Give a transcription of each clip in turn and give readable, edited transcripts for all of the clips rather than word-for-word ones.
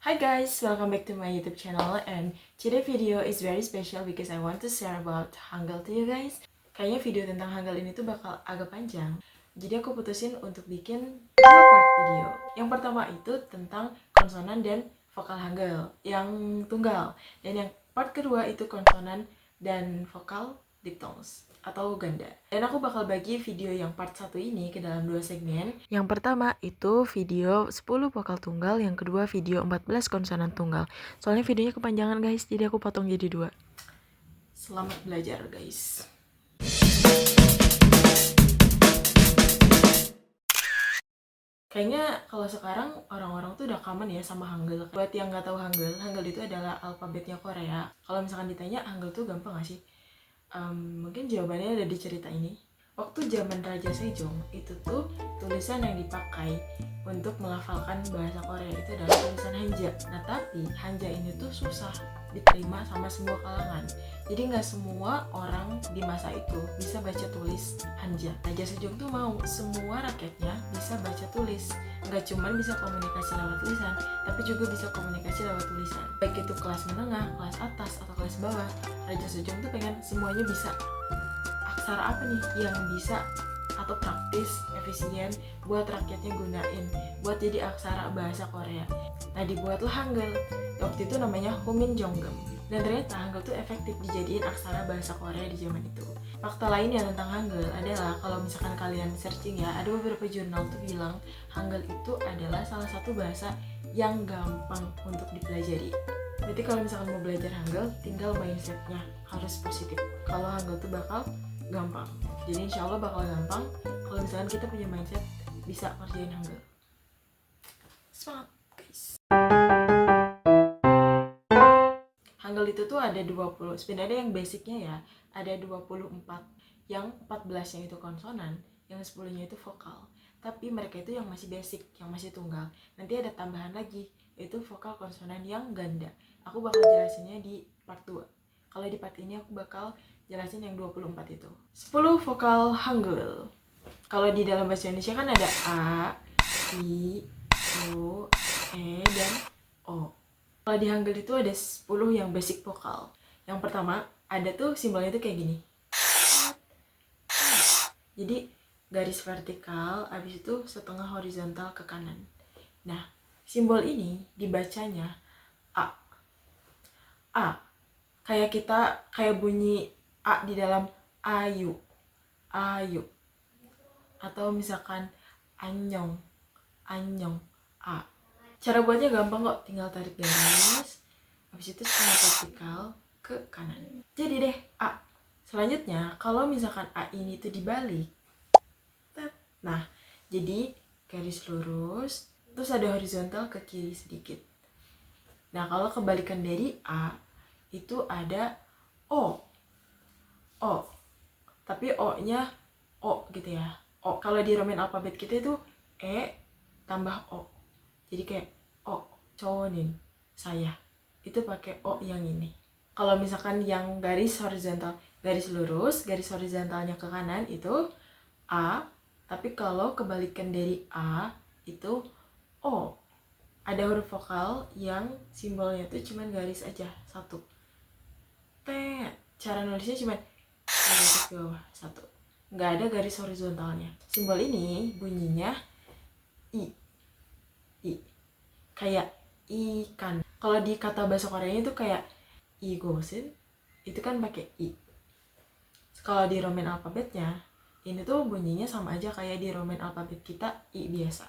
Hi guys, welcome back to my YouTube channel, and today video is very special because I want to share about Hangul to you guys. Kayaknya video tentang Hangul ini tuh bakal agak panjang, jadi aku putusin untuk bikin dua part video. Yang pertama itu tentang konsonan dan vokal Hangul yang tunggal, dan yang part kedua itu konsonan dan vokal diphthongs atau ganda. Dan aku bakal bagi video yang part 1 ini ke dalam dua segmen. Yang pertama itu video 10 vokal tunggal, yang kedua video 14 konsonan tunggal. Soalnya videonya kepanjangan guys, jadi aku potong jadi dua. Selamat belajar guys. Kayaknya kalau sekarang orang-orang tuh udah common ya sama Hangul. Buat yang nggak tahu Hangul, Hangul itu adalah alfabetnya Korea. Kalau misalkan ditanya Hangul tuh gampang nggak sih? Mungkin jawabannya ada di cerita ini. Waktu zaman Raja Sejong, itu tuh tulisan yang dipakai untuk melafalkan bahasa Korea itu adalah tulisan Hanja. Nah tapi Hanja ini tuh susah diterima sama semua kalangan. Jadi nggak semua orang di masa itu bisa baca tulis Hanja. Raja Sejong tuh mau semua rakyatnya bisa baca tulis. Nggak cuma bisa komunikasi lewat tulisan, tapi juga bisa komunikasi lewat tulisan. Baik itu kelas menengah, kelas atas, atau kelas bawah. Raja Sejong tuh pengen semuanya bisa. Aksara apa nih yang bisa atau praktis, efisien buat rakyatnya gunain buat jadi aksara bahasa Korea. Nah dibuatlah Hangul. Waktu itu namanya Humin Jonggam. Dan ternyata Hangul tuh efektif dijadiin aksara bahasa Korea di zaman itu. Fakta lainnya tentang Hangul adalah kalau misalkan kalian searching ya, ada beberapa jurnal tuh bilang Hangul itu adalah salah satu bahasa yang gampang untuk dipelajari. Berarti kalau misalkan mau belajar Hangul, tinggal mindsetnya harus positif. Kalau Hangul tuh bakal gampang. Jadi insya Allah bakal gampang kalau misalkan kita punya mindset bisa ngerjain Hangul. Semangat guys. Hangul itu tuh ada 20. Sebenarnya yang basicnya ya ada 24. Yang 14-nya itu konsonan, yang 10-nya itu vokal. Tapi mereka itu yang masih basic, yang masih tunggal. Nanti ada tambahan lagi, yaitu vokal konsonan yang ganda. Aku bakal jelasinnya di part 2. Kalau di part ini aku bakal jelasin yang 24 itu. 10 vokal Hangul. Kalau di dalam bahasa Indonesia kan ada A, I, O, E, dan O. Kalau di Hangul itu ada 10 yang basic vokal. Yang pertama, ada tuh simbolnya tuh kayak gini. Jadi garis vertikal, abis itu setengah horizontal ke kanan. Nah, simbol ini dibacanya A. A. Kayak bunyi A di dalam ayu. Ayu. Atau misalkan anyong. Anyong. A. Cara buatnya gampang kok, tinggal tarik garis. Habis itu setengah vertikal ke kanan. Jadi deh A. Selanjutnya, kalau misalkan A ini tuh dibalik. Nah, jadi garis lurus, terus ada horizontal ke kiri sedikit. Nah, kalau kebalikan dari A, itu ada O. O. Tapi O-nya O gitu ya. O. Kalau di Roman alfabet kita itu E tambah O. Jadi kayak O, cowonin, saya. Itu pakai O yang ini. Kalau misalkan yang garis horizontal, garis lurus, garis horizontalnya ke kanan itu A, tapi kalau kebalikan dari A itu O. Ada huruf vokal yang simbolnya tuh cuman garis aja, satu. T. Cara nulisnya cuman garis bawah, satu. Nggak ada garis horizontalnya. Simbol ini bunyinya I. I. Kayak ikan. Kalau di kata bahasa Koreanya itu kayak igosin, itu kan pakai I. Kalau di Roman alfabetnya, ini tuh bunyinya sama aja kayak di Roman alfabet kita I biasa.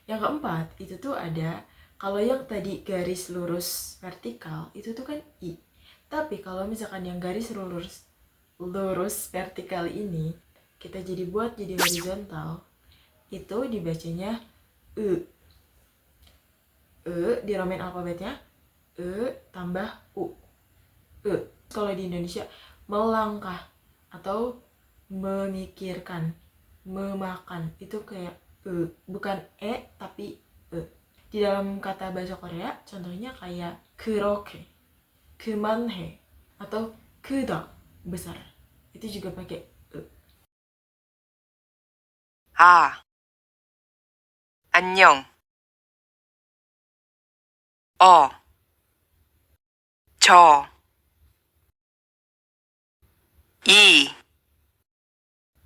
Yang keempat, itu tuh ada, kalau yang tadi garis lurus vertikal, itu tuh kan I. Tapi kalau misalkan yang garis lurus vertikal ini, kita buat jadi horizontal, itu dibacanya E. E di Roman alfabetnya, E tambah U. E. Kalau di Indonesia, melangkah atau memikirkan, memakan, itu kayak E, bukan E tapi E. Di dalam kata bahasa Korea contohnya kayak 그렇게, 그만해, atau 크다, besar, itu juga pakai E. 아, 안녕, 어, 저,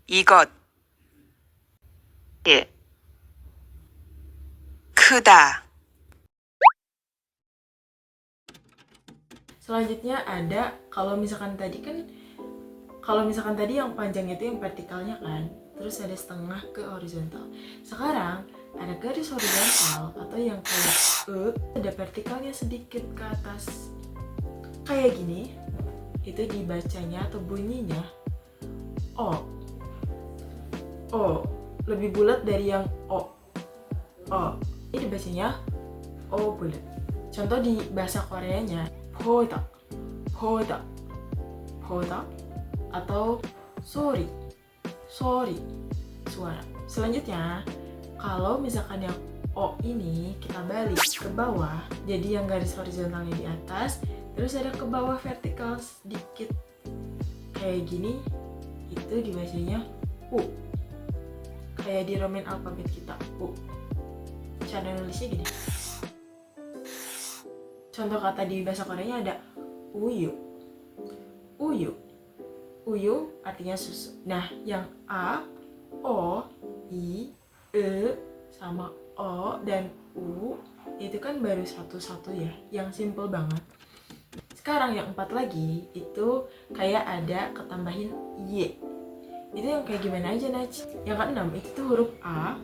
이것, 크다, Selanjutnya ada kalau misalkan tadi yang panjang itu yang vertikalnya kan, terus ada setengah ke horizontal. Sekarang ada garis horizontal atau yang kayak ada vertikalnya sedikit ke atas kayak gini. Itu dibacanya atau bunyinya o. Lebih bulat dari yang o. Ini dibacanya o bulat. Contoh di bahasa Koreanya 보다 atau sorry suara. Selanjutnya kalau misalkan yang o ini kita balik ke bawah, jadi yang garis horizontalnya di atas, terus ada ke bawah vertikal sedikit kayak gini, itu dibacanya u. Kayak di Roman alfabet kita u. Cara nulisnya gini. Contoh kata di bahasa Koreanya ada uyu. Uyu artinya susu. Nah, yang a, o, i, e sama o dan u itu kan baru satu-satu ya, yang simple banget. Sekarang yang 4 lagi itu kayak ada ketambahin y. Itu yang kayak gimana aja, Naj? Yang ke-6 itu tuh huruf a.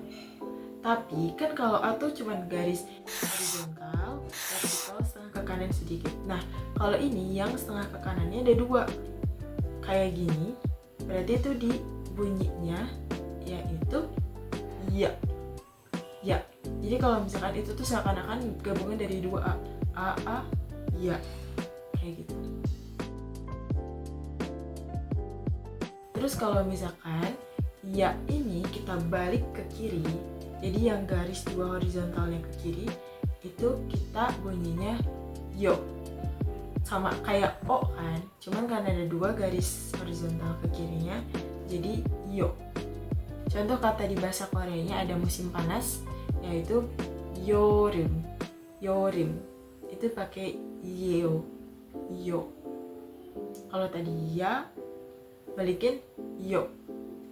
Tapi kan kalau A tuh cuman garis horizontal, vertikal setengah ke kanan sedikit. Nah, kalau ini yang setengah ke kanannya ada 2. Kayak gini, berarti itu di bunyinya yaitu ya. Jadi kalau misalkan itu tuh seakan-akan gabungan dari 2 A, ya. Kayak gitu. Terus kalau misalkan ya ini kita balik ke kiri, jadi yang garis 2 horizontalnya ke kiri itu kita bunyinya yo. Sama kayak o kan, cuman karena ada 2 garis horizontal ke kirinya jadi yo. Contoh kata di bahasa Koreanya ada musim panas yaitu yorim. Itu pakai yo. Kalau tadi ya balikin yo.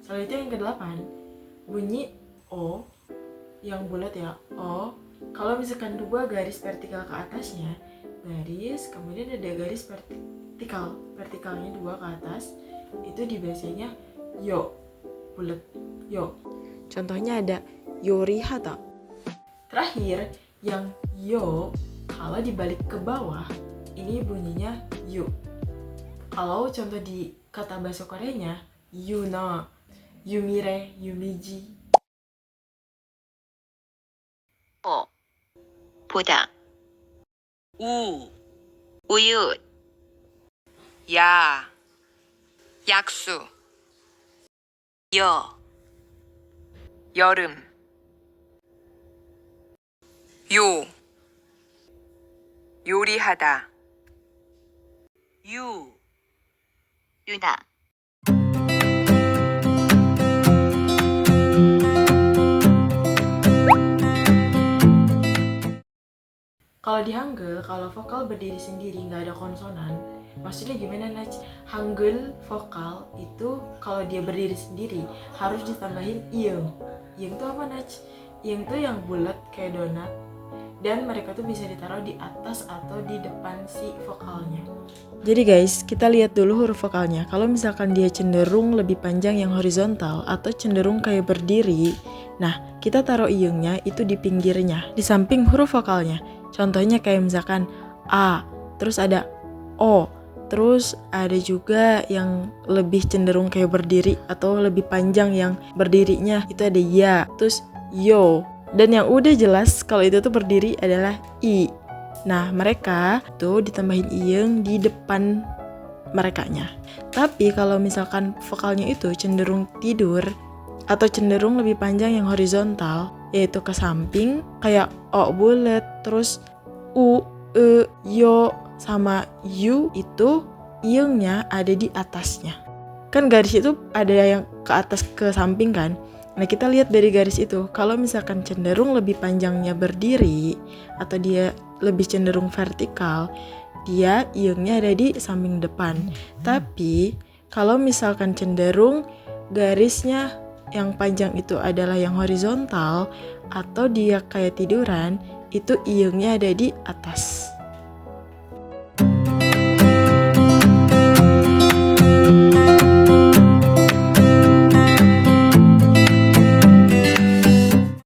Selanjutnya yang ke-8 bunyi o yang bulat ya, o. Kalau misalkan 2 garis vertikal ke atasnya, garis, kemudian ada garis vertikalnya 2 ke atas, itu dibacanya yo, bulat, yo. Contohnya ada yorihata. Terakhir, yang yo, kalau dibalik ke bawah, ini bunyinya yu. Kalau contoh di kata bahasa Koreanya, yuna, yumire, yumiji. 보다, 우유, 야, 약수, 여름, 요리하다, 유나. Kalau di Hangul, kalau vokal berdiri sendiri nggak ada konsonan, maksudnya gimana, Naj? Hangul vokal itu kalau dia berdiri sendiri harus ditambahin iyeng. Iyeng itu apa, Naj? Iyeng itu yang bulat kayak donat, dan mereka tuh bisa ditaruh di atas atau di depan si vokalnya. Jadi guys, kita lihat dulu huruf vokalnya. Kalau misalkan dia cenderung lebih panjang yang horizontal atau cenderung kayak berdiri, nah kita taruh iyengnya itu di pinggirnya, di samping huruf vokalnya. Contohnya kayak misalkan A, terus ada O, terus ada juga yang lebih cenderung kayak berdiri atau lebih panjang yang berdirinya itu ada ya, terus yo. Dan yang udah jelas kalau itu tuh berdiri adalah I. Nah, mereka tuh ditambahin iyeng di depan merekanya. Tapi kalau misalkan vokalnya itu cenderung tidur atau cenderung lebih panjang yang horizontal, yaitu ke samping kayak o bulat, terus u, e, yo sama yu, itu iyengnya ada di atasnya. Kan garis itu ada yang ke atas ke samping kan. Nah, kita lihat dari garis itu, kalau misalkan cenderung lebih panjangnya berdiri atau dia lebih cenderung vertikal, dia iungnya ada di samping depan. Tapi kalau misalkan cenderung garisnya yang panjang itu adalah yang horizontal atau dia kayak tiduran, itu iungnya ada di atas.